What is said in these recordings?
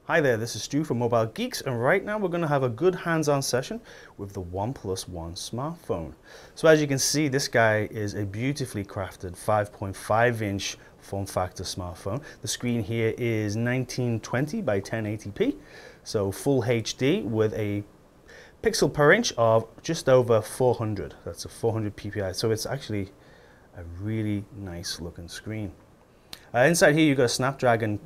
Hi there, this is Stu from Mobile Geeks, and right now we're going to have a good hands-on session with the OnePlus One smartphone. So as you can see, this guy is a beautifully crafted 5.5-inch form factor smartphone. The screen here is 1920 by 1080p, so full HD with a pixel per inch of just over 400. That's a 400 ppi, so it's actually a really nice looking screen. Inside here you've got a Snapdragon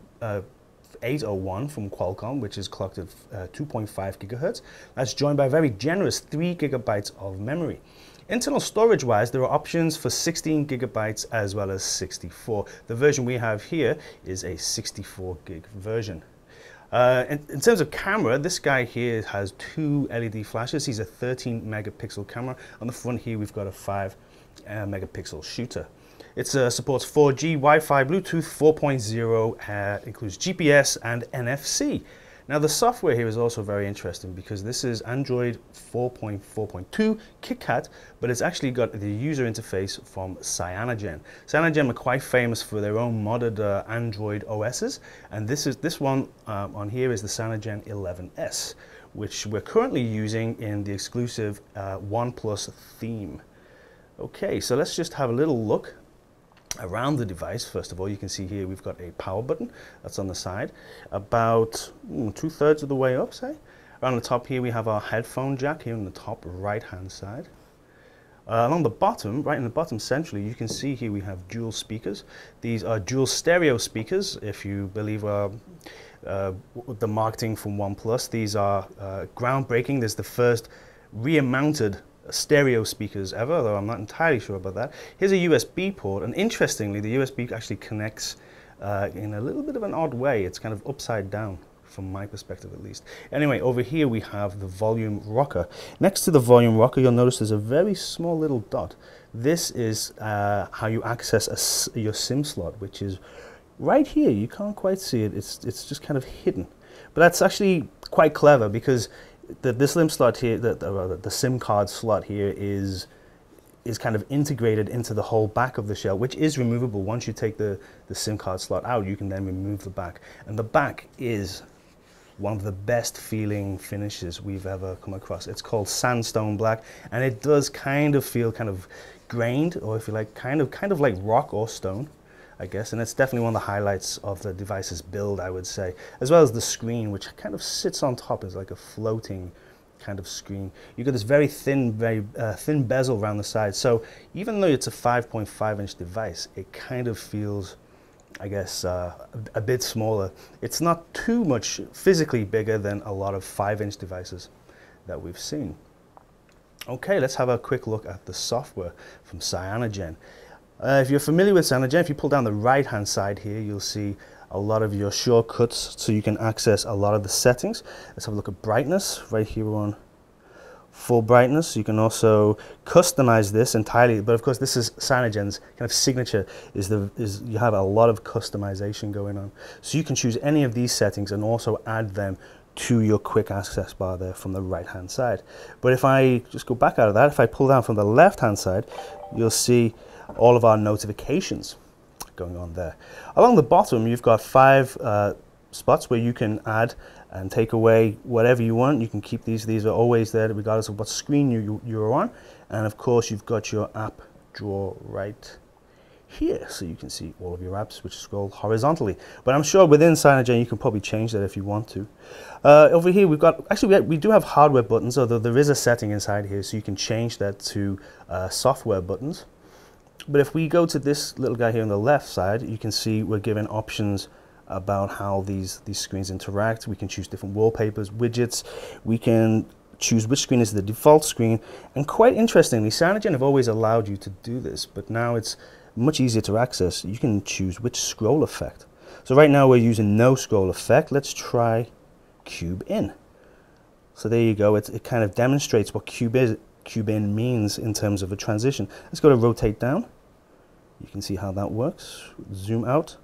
801 from Qualcomm, which is clocked at 2.5 gigahertz. That's joined by a very generous 3 gigabytes of memory. Internal storage wise, there are options for 16 gigabytes as well as 64. The version we have here is a 64 gig version. In terms of camera, this guy here has two LED flashes. He's a 13 megapixel camera. On the front here, we've got a 5 megapixel shooter. It supports 4G, Wi-Fi, Bluetooth 4.0, includes GPS and NFC. Now the software here is also very interesting because this is Android 4.4.2 KitKat, but it's actually got the user interface from Cyanogen. Cyanogen are quite famous for their own modded Android OSs, and this one on here is the Cyanogen 11S, which we're currently using in the exclusive OnePlus theme. Okay, so let's just have a little look around the device. First of all, you can see here we've got a power button that's on the side, about 2/3 of the way up, say. Around the top here we have our headphone jack here on the top right hand side. Along the bottom, right in the bottom centrally, you can see here we have dual speakers. These are dual stereo speakers, if you believe the marketing from OnePlus. These are groundbreaking. This is the first rear-mounted stereo speakers ever, though I'm not entirely sure about that. Here's a USB port, and interestingly, the USB actually connects in a little bit of an odd way. It's kind of upside down, from my perspective at least. Anyway, over here we have the volume rocker. Next to the volume rocker, you'll notice there's a very small little dot. This is how you access your SIM slot, which is right here. You can't quite see it. It's just kind of hidden. But that's actually quite clever because this SIM slot here, the SIM card slot here is kind of integrated into the whole back of the shell, which is removable. Once you take the SIM card slot out, you can then remove the back. And the back is one of the best feeling finishes we've ever come across. It's called sandstone black, and it does kind of feel kind of grained, or if you like, kind of like rock or stone, I guess, and it's definitely one of the highlights of the device's build, I would say, as well as the screen, which kind of sits on top as like a floating kind of screen. You've got this very thin bezel around the side, so even though it's a 5.5-inch device, it kind of feels, I guess, a bit smaller. It's not too much physically bigger than a lot of 5-inch devices that we've seen. Okay, let's have a quick look at the software from Cyanogen. If you're familiar with Cyanogen, if you pull down the right-hand side here, you'll see a lot of your shortcuts, so you can access a lot of the settings. Let's have a look at brightness. Right here we're on full brightness. You can also customize this entirely, but of course this is Cyanogen's kind of signature, is you have a lot of customization going on. So you can choose any of these settings and also add them to your quick access bar there from the right-hand side. But if I just go back out of that, if I pull down from the left-hand side, you'll see all of our notifications going on there. Along the bottom, you've got 5 spots where you can add and take away whatever you want. You can keep these. These are always there regardless of what screen you're on. And of course, you've got your app drawer right here, so you can see all of your apps which scroll horizontally. But I'm sure within Cyanogen you can probably change that if you want to. Over here we've got, actually we do have hardware buttons, although there is a setting inside here so you can change that to software buttons. But if we go to this little guy here on the left side, you can see we're given options about how these screens interact. We can choose different wallpapers, widgets. We can choose which screen is the default screen. And quite interestingly, Cyanogen have always allowed you to do this, but now it's much easier to access. You can choose which scroll effect. So right now we're using no scroll effect. Let's try cube in. So there you go. It kind of demonstrates what cube in means in terms of a transition. Let's go to rotate down. You can see how that works. Zoom out.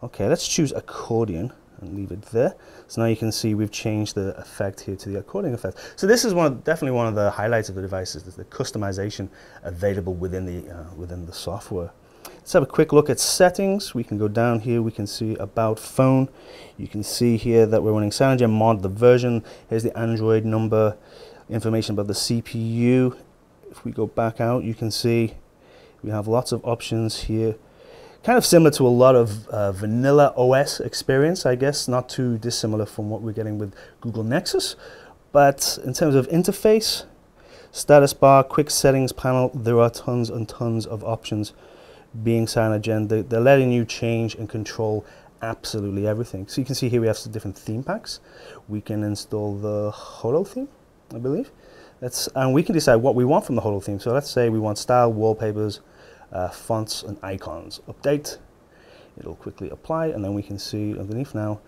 Okay, let's choose accordion and leave it there. So now you can see we've changed the effect here to the accordion effect. So this is definitely one of the highlights of the device, is the customization available within the software. Let's have a quick look at settings. We can go down here, we can see about phone. You can see here that we're running CyanogenMod mod, the version. Here's the Android number, information about the CPU. If we go back out, you can see we have lots of options here. Kind of similar to a lot of vanilla OS experience, I guess, not too dissimilar from what we're getting with Google Nexus. But in terms of interface, status bar, quick settings panel, there are tons and tons of options. Being Cyanogen, they're letting you change and control absolutely everything. So you can see here we have some different theme packs. We can install the Holo theme, I believe. And we can decide what we want from the Holo theme. So let's say we want style, wallpapers, fonts, and icons. Update. It'll quickly apply, and then we can see underneath now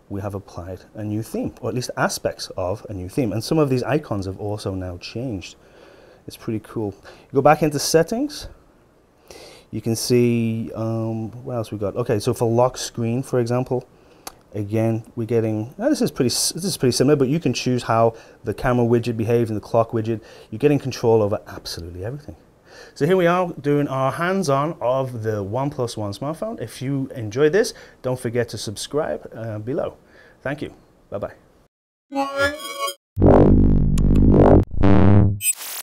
we have applied a new theme, or at least aspects of a new theme. And some of these icons have also now changed. It's pretty cool. You go back into settings. You can see, what else we got? Okay, so for lock screen, for example, again, we're getting, this is pretty similar, but you can choose how the camera widget behaves and the clock widget. You're getting control over absolutely everything. So here we are doing our hands-on of the OnePlus One smartphone. If you enjoyed this, don't forget to subscribe below. Thank you. Bye-bye.